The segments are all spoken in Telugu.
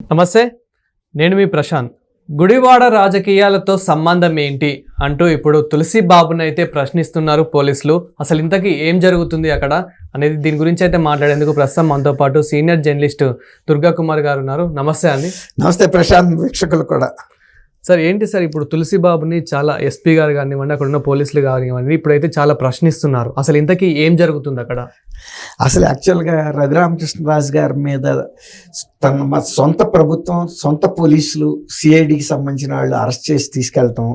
నమస్తే, నేను మీ ప్రశాంత్. గుడివాడ రాజకీయాలతో సంబంధం ఏంటి అంటూ ఇప్పుడు తులసి బాబునైతే ప్రశ్నిస్తున్నారు పోలీసులు. అసలు ఇంతకీ ఏం జరుగుతుంది అక్కడ అనేది దీని గురించి అయితే మాట్లాడేందుకు ప్రస్తుతం మనతో పాటు సీనియర్ జర్నలిస్ట్ దుర్గా కుమార్ గారు ఉన్నారు. నమస్తే అండి. నమస్తే ప్రశాంత్, వీక్షకులు కూడా. సార్, ఏంటి సార్ ఇప్పుడు తులసి బాబుని చాలా ఎస్పీ గారు కానివ్వండి, అక్కడ ఉన్న పోలీసులు కానివ్వండి, ఇప్పుడైతే చాలా ప్రశ్నిస్తున్నారు. అసలు ఇంతకీ ఏం జరుగుతుంది అక్కడ? అసలు యాక్చువల్గా రఘురామకృష్ణరాజు గారి మీద తన సొంత ప్రభుత్వం, సొంత పోలీసులు, సిఐడికి సంబంధించిన వాళ్ళు అరెస్ట్ చేసి తీసుకెళ్ళటం,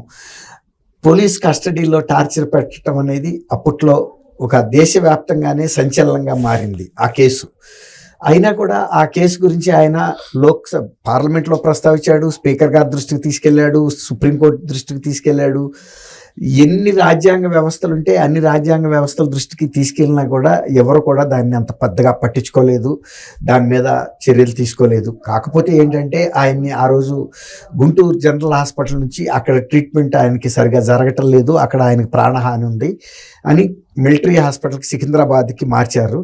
పోలీస్ కస్టడీలో టార్చర్ పెట్టడం అనేది అప్పట్లో ఒక దేశవ్యాప్తంగానే సంచలనంగా మారింది ఆ కేసు. అయినా కూడా ఆ కేసు గురించి ఆయన లోక్సభ పార్లమెంట్లో ప్రస్తావించాడు, స్పీకర్ గారి దృష్టికి తీసుకెళ్లాడు, సుప్రీంకోర్టు దృష్టికి తీసుకెళ్లాడు. ఎన్ని రాజ్యాంగ వ్యవస్థలు ఉంటే అన్ని రాజ్యాంగ వ్యవస్థల దృష్టికి తీసుకెళ్ళినా కూడా ఎవరు కూడా దాన్ని అంత పెద్దగా పట్టించుకోలేదు, దాని మీద చర్యలు తీసుకోలేదు. కాకపోతే ఏంటంటే ఆయన్ని ఆ రోజు గుంటూరు జనరల్ హాస్పిటల్ నుంచి అక్కడ ట్రీట్మెంట్ ఆయనకి సరిగా జరగటం లేదు, అక్కడ ఆయనకి ప్రాణహాని ఉంది అని మిలిటరీ హాస్పిటల్కి సికింద్రాబాద్కి మార్చారు.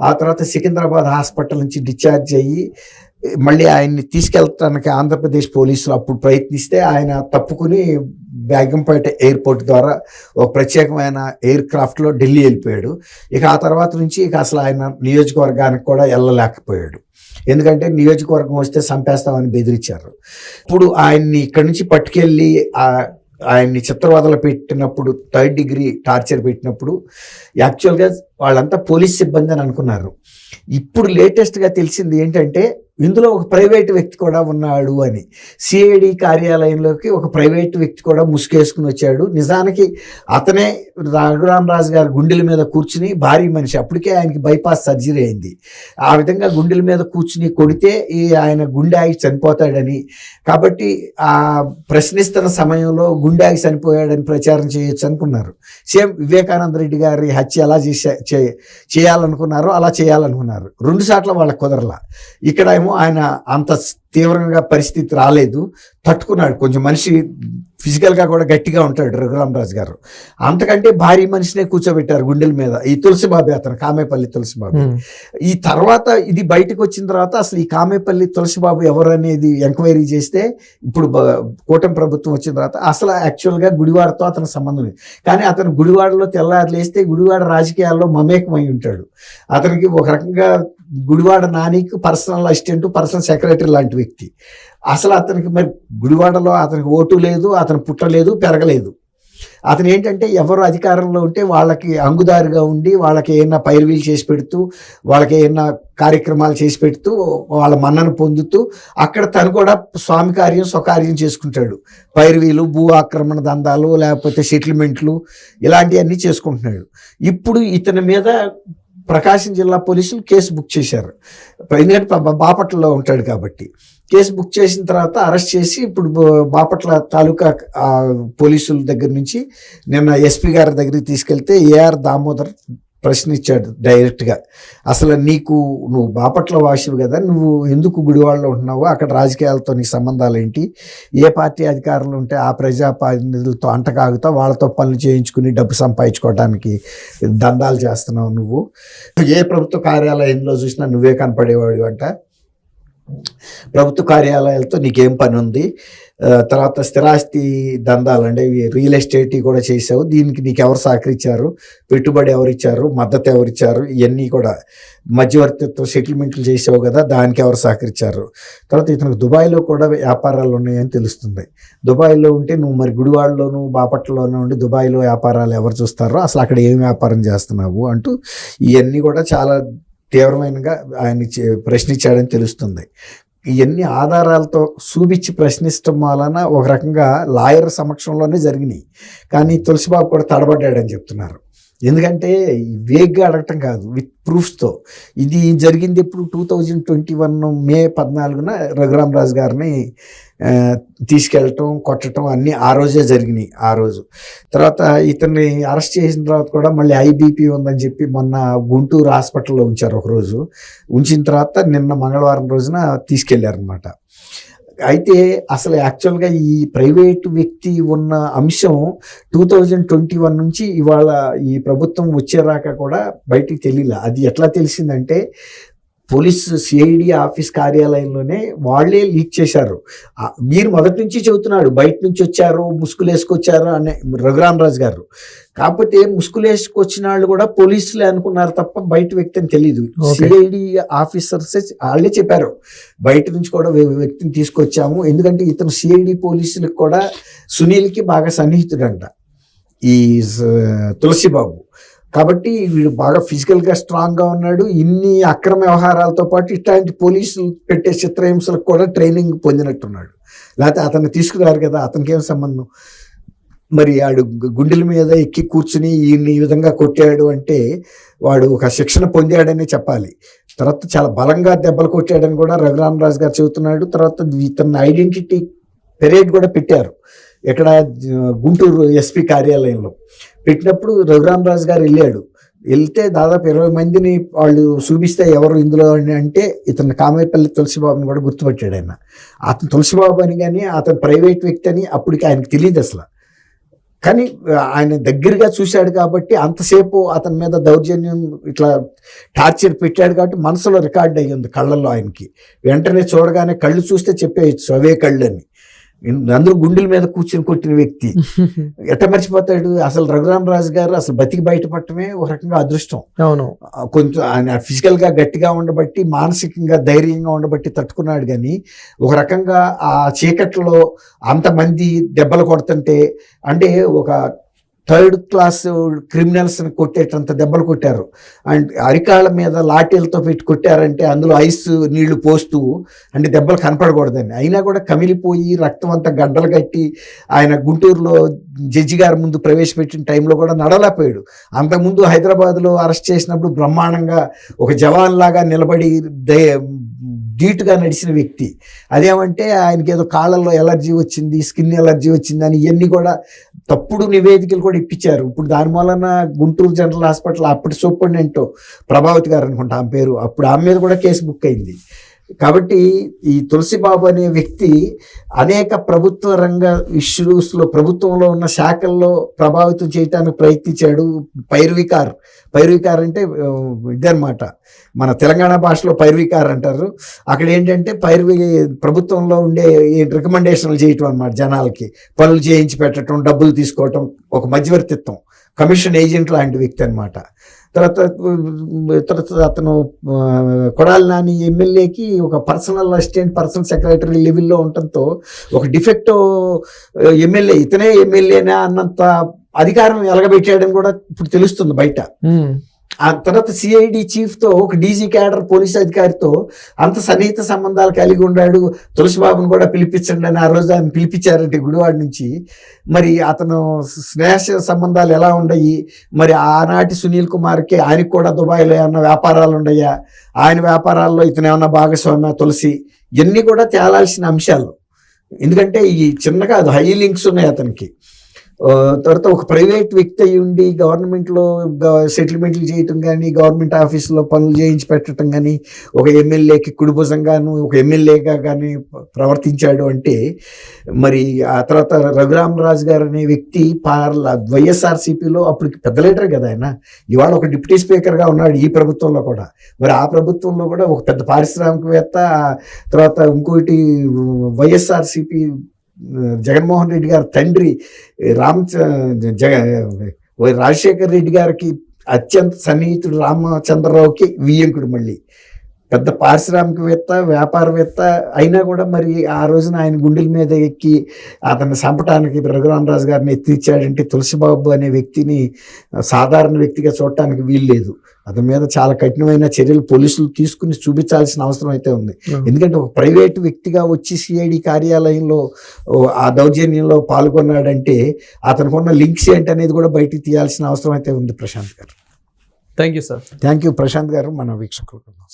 ఆ తర్వాత సికింద్రాబాద్ హాస్పిటల్ నుంచి డిశ్చార్జ్ అయ్యి మళ్ళీ ఆయన్ని తీసుకెళ్ళటానికి ఆంధ్రప్రదేశ్ పోలీసులు అప్పుడు ప్రయత్నిస్తే ఆయన తప్పుకుని బేగంపేట ఎయిర్పోర్ట్ ద్వారా ఒక ప్రత్యేకమైన ఎయిర్ క్రాఫ్ట్లో ఢిల్లీ వెళ్ళిపోయాడు. ఇక ఆ తర్వాత నుంచి అసలు ఆయన నియోజకవర్గానికి కూడా వెళ్ళలేకపోయాడు. ఎందుకంటే నియోజకవర్గం వస్తే చంపేస్తామని బెదిరించారు. ఇప్పుడు ఆయన్ని ఇక్కడి నుంచి పట్టుకెళ్ళి ఆయన్ని చిత్రవదలు పెట్టినప్పుడు, 3rd డిగ్రీ టార్చర్ పెట్టినప్పుడు యాక్చువల్గా వాళ్ళంతా పోలీస్ సిబ్బంది అని అనుకున్నారు. ఇప్పుడు లేటెస్ట్గా తెలిసింది ఏంటంటే ఇందులో ఒక ప్రైవేటు వ్యక్తి కూడా ఉన్నాడు అని. సిఐడి కార్యాలయంలోకి ఒక ప్రైవేటు వ్యక్తి కూడా ముసుగేసుకుని వచ్చాడు. నిజానికి అతనే రఘురామరాజు గారి గుండెల మీద కూర్చుని, భారీ మనిషి, అప్పటికే ఆయనకి బైపాస్ సర్జరీ అయింది, ఆ విధంగా గుండెల మీద కూర్చుని కొడితే ఆయన గుండె ఆగి చనిపోతాడని, కాబట్టి ఆ ప్రశ్నిస్తున్న సమయంలో గుండె ఆగి చనిపోయాడని ప్రచారం చేయొచ్చు అనుకున్నారు. సేమ్ వివేకానంద రెడ్డి గారి హత్య ఎలా చేయాలనుకున్నారో అలా చేయాలనుకున్నారు. 2 సార్లు వాళ్ళకి కుదరలా. ఇక్కడ ఆయన అంత తీవ్రంగా పరిస్థితి రాలేదు, తట్టుకున్నాడు. కొంచెం మనిషి ఫిజికల్గా కూడా గట్టిగా ఉంటాడు రఘురామరాజు గారు. అంతకంటే భారీ మనిషినే కూర్చోబెట్టారు గుండెల మీద. ఈ తులసిబాబు, అతను కామేపల్లి తులసిబాబు. ఈ తర్వాత ఇది బయటకు వచ్చిన తర్వాత అసలు ఈ కామేపల్లి తులసిబాబు ఎవరు అనేది ఎంక్వైరీ చేస్తే, ఇప్పుడు కూటమి ప్రభుత్వం వచ్చిన తర్వాత అసలు యాక్చువల్గా గుడివాడతో అతనికి సంబంధం లేదు. కానీ అతను గుడివాడలో తెల్లారి లేస్తే గుడివాడ రాజకీయాల్లో మమేకమై ఉంటాడు. అతనికి ఒక రకంగా గుడివాడ నానికి పర్సనల్ అసిస్టెంట్, పర్సనల్ సెక్రటరీ లాంటి వ్యక్తి. అసలు అతనికి మరి గుడివాడలో అతనికి ఓటు లేదు, అతను పుట్టలేదు, పెరగలేదు. అతను ఏంటంటే ఎవరు అధికారంలో ఉంటే వాళ్ళకి అంగుదారుగా ఉండి, వాళ్ళకి ఏమైనా పైరువీలు చేసి పెడుతూ, వాళ్ళకి ఏమైనా కార్యక్రమాలు చేసి పెడుతూ, వాళ్ళ మన్నను పొందుతూ అక్కడ తను కూడా స్వామి కార్యం స్వకార్యం చేసుకుంటాడు. పైరువీలు, భూ ఆక్రమణ దందాలు, లేకపోతే సెటిల్మెంట్లు, ఇలాంటివన్నీ చేసుకుంటున్నాడు. ఇప్పుడు ఇతని మీద ప్రకాశం జిల్లా పోలీసులు కేసు బుక్ చేశారు. ఎందుకంటే బాపట్లలో ఉంటాడు కాబట్టి కేసు బుక్ చేసిన తర్వాత అరెస్ట్ చేసి ఇప్పుడు బాపట్ల తాలూకా పోలీసుల దగ్గర నుంచి నిన్న ఎస్పీ గారి దగ్గరికి తీసుకెళ్తే ఏఆర్ దామోదర్ ప్రశ్నించాడు డైరెక్ట్గా. అసలు నువ్వు బాపట్ల వాసివి కదా, నువ్వు ఎందుకు గుడివాడలో ఉంటున్నావు, అక్కడ రాజకీయాలతో నీకు సంబంధాలు ఏంటి, ఏ పార్టీ అధికారులు ఉంటే ఆ ప్రజాప్రతినిధులతో అంటకాగుతావు, వాళ్ళతో పనులు చేయించుకుని డబ్బు సంపాదించుకోవడానికి దందాలు చేస్తున్నావు, నువ్వు ఏ ప్రభుత్వ కార్యాలయంలో చూసినా నువ్వే కనపడేవాడు అంట, ప్రభుత్వ కార్యాలయాలతో నీకేం పని ఉంది, తర్వాత స్థిరాస్తి దందాలు అంటే రియల్ ఎస్టేట్ కూడా చేసావు, దీనికి నీకు ఎవరు సహకరించారు, పెట్టుబడి ఎవరిచ్చారు, మద్దతు ఎవరిచ్చారు, ఇవన్నీ కూడా మధ్యవర్తిత్వ సెటిల్మెంట్లు చేసావు కదా, దానికి ఎవరు సహకరించారు. తర్వాత ఇతనికి దుబాయ్లో కూడా వ్యాపారాలు ఉన్నాయని తెలుస్తుంది. దుబాయ్లో ఉంటే నువ్వు మరి గుడివాడలోను బాపట్లలోనూ ఉండి దుబాయ్లో వ్యాపారాలు ఎవరు చూస్తారో, అసలు అక్కడ ఏం వ్యాపారం చేస్తున్నావు అంటూ ఇవన్నీ కూడా చాలా తీవ్రమైనగా ఆయన ప్రశ్నించాడని తెలుస్తుంది. ఇవన్నీ ఆధారాలతో చూపించి ప్రశ్నించడం వలన ఒక రకంగా లాయర్ సమక్షంలోనే జరిగినాయి. కానీ తులసిబాబు కూడా తడబడ్డాడని చెప్తున్నారు. ఎందుకంటే వేగ్గా అడగటం కాదు, విత్ ప్రూఫ్స్తో. ఇది జరిగింది ఎప్పుడు 2021 మే 14న రఘురామరాజు గారిని తీసుకెళ్ళటం, కొట్టడం అన్నీ ఆ రోజే జరిగినాయి. ఆ రోజు తర్వాత ఇతన్ని అరెస్ట్ చేసిన తర్వాత కూడా మళ్ళీ ఐబీపీ ఉందని చెప్పి మొన్న గుంటూరు హాస్పిటల్లో ఉంచారు. ఒకరోజు ఉంచిన తర్వాత నిన్న మంగళవారం రోజున తీసుకెళ్లారనమాట. అయితే అసలు యాక్చువల్గా ఈ ప్రైవేటు వ్యక్తి ఉన్న అంశం 2021 నుంచి ఇవాళ ఈ ప్రభుత్వం వచ్చేరాక కూడా బయటికి తెలియలే. అది ఎట్లా తెలిసిందంటే పోలీస్ సిఐడి ఆఫీస్ కార్యాలయంలోనే వాళ్ళే లీక్ చేశారు. మీరు మొదటి నుంచి చెబుతున్నాడు బయట నుంచి వచ్చారు, ముసుగులు వేసుకొచ్చారు అనే రఘురామరాజు గారు. కాకపోతే ముసుగులు వేసుకొచ్చిన వాళ్ళు కూడా పోలీసులే అనుకున్నారు తప్ప బయట వ్యక్తి అని తెలియదు. సిఐడి ఆఫీసర్స్ వాళ్ళే చెప్పారు బయట నుంచి కూడా వ్యక్తిని తీసుకొచ్చాము, ఎందుకంటే ఇతను సిఐడి పోలీసులకు కూడా సునీల్కి బాగా సన్నిహితుడంట ఈ తులసిబాబు. కాబట్టి వీడు బాగా ఫిజికల్గా స్ట్రాంగ్గా ఉన్నాడు. ఇన్ని అక్రమ వ్యవహారాలతో పాటు ఇట్లాంటి పోలీసులు పెట్టే చిత్రహింసలకు కూడా ట్రైనింగ్ పొందినట్టున్నాడు. లేకపోతే అతన్ని తీసుకురారు కదా, అతనికి ఏం సంబంధం? మరి ఆడు గుండెల మీద ఎక్కి కూర్చుని ఈ విధంగా కొట్టాడు అంటే వాడు ఒక శిక్షణ పొందాడని చెప్పాలి. తర్వాత చాలా బలంగా దెబ్బలు కొట్టాడని కూడా రఘురామరాజు గారు చెబుతున్నాడు. తర్వాత ఇతని ఐడెంటిటీ పెరేడ్ కూడా పెట్టారు ఇక్కడ గుంటూరు ఎస్పీ కార్యాలయంలో. పెట్టినప్పుడు రఘురామరాజు గారు వెళ్తే దాదాపు 20 మందిని వాళ్ళు చూపిస్తే ఎవరు ఇందులో అంటే ఇతను కామేపల్లి తులసిబాబుని కూడా గుర్తుపట్టాడు ఆయన. అతను తులసిబాబు అని కానీ అతను ప్రైవేట్ వ్యక్తి అని అప్పటికి ఆయనకు తెలియదు అసలు. కానీ ఆయన దగ్గరగా చూశాడు కాబట్టి అంతసేపు అతని మీద దౌర్జన్యం ఇట్లా టార్చర్ పెట్టాడు కాబట్టి మనసులో రికార్డ్ అయ్యింది కళ్ళల్లో ఆయనకి. వెంటనే చూడగానే కళ్ళు చూస్తే చెప్పేయచ్చు అవే కళ్ళు అని. అందరూ గుండెల మీద కూర్చొని కొట్టిన వ్యక్తి ఎట్ట మర్చిపోతాడు? అసలు రఘురామరాజు గారు అసలు బతికి బయటపడటమే ఒక రకంగా అదృష్టం. అవును, కొంచెం ఆయన ఫిజికల్గా గట్టిగా ఉండబట్టి, మానసికంగా ధైర్యంగా ఉండబట్టి తట్టుకున్నాడు. కానీ ఒక రకంగా ఆ చీకట్లో అంతమంది దెబ్బలు కొడుతుంటే, అంటే ఒక 3rd క్లాస్ క్రిమినల్స్ని కొట్టేటంత దెబ్బలు కొట్టారు. అండ్ అరికాళ్ళ మీద లాఠీలతో పెట్టి కొట్టారంటే అందులో ఐస్ నీళ్లు పోస్తూ, అంటే దెబ్బలు కనపడకూడదని. అయినా కూడా కమిలిపోయి రక్తం అంతా గడ్డలు కట్టి ఆయన గుంటూరులో జడ్జి గారి ముందు ప్రవేశపెట్టిన టైంలో కూడా నడలేకపోయాడు. అంతకుముందు హైదరాబాద్లో అరెస్ట్ చేసినప్పుడు బ్రహ్మాండంగా ఒక జవాన్ లాగా నిలబడి ధీటుగా నడిచిన వ్యక్తి. అదేమంటే ఆయనకి ఏదో కాళ్ళల్లో ఎలర్జీ వచ్చింది, స్కిన్ ఎలర్జీ వచ్చింది అని ఇవన్నీ కూడా తప్పుడు నివేదికలు కూడా ఇప్పించారు. ఇప్పుడు దాని వలన గుంటూరు జనరల్ హాస్పిటల్ అప్పటి సూపరింటెండెంట్ ప్రభావతి గారు అనుకుంటా ఆమె పేరు, అప్పుడు ఆమె మీద కూడా కేసు బుక్ అయింది. కాబట్టి ఈ తులసిబాబు అనే వ్యక్తి అనేక ప్రభుత్వ రంగ ఇష్యూస్లో, ప్రభుత్వంలో ఉన్న శాఖల్లో ప్రభావితం చేయడానికి ప్రయత్నించాడు. పైర్వికార్ అంటే ఇదన్నమాట, మన తెలంగాణ భాషలో పైర్వికార్ అంటారు. అక్కడ ఏంటంటే ప్రభుత్వంలో ఉండే రికమెండేషన్లు చేయటం అన్నమాట, జనాలకి పనులు చేయించి పెట్టడం, డబ్బులు తీసుకోవటం, ఒక మధ్యవర్తిత్వం, కమిషన్ ఏజెంట్ లాంటి వ్యక్తి అనమాట. తర్వాత అతను కొడాలి నాని ఎమ్మెల్యేకి ఒక పర్సనల్ అసిస్టెంట్, పర్సనల్ సెక్రటరీ లెవెల్లో ఉండటంతో ఒక డిఫెక్టో ఎమ్మెల్యే, ఇతనే ఎమ్మెల్యేనా అన్నంత అధికారం ఎలగబెట్టాడని కూడా ఇప్పుడు తెలుస్తుంది బయట. ఆ తర్వాత సిఐడి చీఫ్తో, ఒక డీజీ క్యాడర్ పోలీస్ అధికారితో అంత సన్నిహిత సంబంధాలు కలిగి ఉన్నాడు. తులసిబాబును కూడా పిలిపించండి అని ఆ రోజు ఆయన పిలిపించారంటే గుడివాడ నుంచి. మరి అతను స్నేహ సంబంధాలు ఎలా ఉన్నాయి, మరి ఆనాటి సునీల్ కుమార్కి ఆయనకు కూడా దుబాయ్లో ఏమన్నా వ్యాపారాలు ఉన్నాయా, ఆయన వ్యాపారాల్లో ఇతను ఏమన్నా భాగస్వామ్య తులసి, ఇవన్నీ కూడా తేలాల్సిన అంశాలు. ఎందుకంటే ఈ చిన్న కాదు, హై లింక్స్ ఉన్నాయి అతనికి. తర్వాత ఒక ప్రైవేట్ వ్యక్తి అయి ఉండి గవర్నమెంట్లో సెటిల్మెంట్లు చేయటం కానీ, గవర్నమెంట్ ఆఫీసులో పనులు చేయించి పెట్టడం కానీ, ఒక ఎమ్మెల్యేకి కుడిభుజంగాను ఒక ఎమ్మెల్యేగా కానీ ప్రవర్తించాడు అంటే, మరి ఆ తర్వాత రఘురామరాజు గారు అనే వ్యక్తి వైఎస్ఆర్సీపీలో అప్పుడు పెద్ద లీడర్ కదా ఆయన, ఇవాళ ఒక డిప్యూటీ స్పీకర్గా ఉన్నాడు ఈ ప్రభుత్వంలో కూడా. మరి ఆ ప్రభుత్వంలో కూడా ఒక పెద్ద పారిశ్రామికవేత్త. తర్వాత ఇంకోటి వైఎస్ఆర్సీపీ జగన్మోహన్ రెడ్డి గారి తండ్రి రాజశేఖర్ రెడ్డి గారికి అత్యంత సన్నిహితుడు రామచంద్రరావుకి వియ్యంకుడు. మళ్ళీ పెద్ద పారిశ్రామికవేత్త, వ్యాపారవేత్త అయినా కూడా మరి ఆ రోజున ఆయన గుండెల మీద ఎక్కి అతన్ని చంపటానికి రఘురామరాజు గారిని ఎత్తిచ్చాడంటే తులసిబాబు అనే వ్యక్తిని సాధారణ వ్యక్తిగా చూడటానికి వీల్లేదు. అతని మీద చాలా కఠినమైన చర్యలు పోలీసులు తీసుకుని చూపించాల్సిన అవసరం అయితే ఉంది. ఎందుకంటే ఒక ప్రైవేటు వ్యక్తిగా వచ్చి సిఐడి కార్యాలయంలో ఆ దౌర్జన్యంలో పాల్గొన్నాడంటే అతనికి ఉన్న లింక్స్ ఏంటి అనేది కూడా బయటికి తీయాల్సిన అవసరం అయితే ఉంది. ప్రశాంత్ గారు, thank you sir. Thank you Prashant గారు, మన వీక్షకులకు.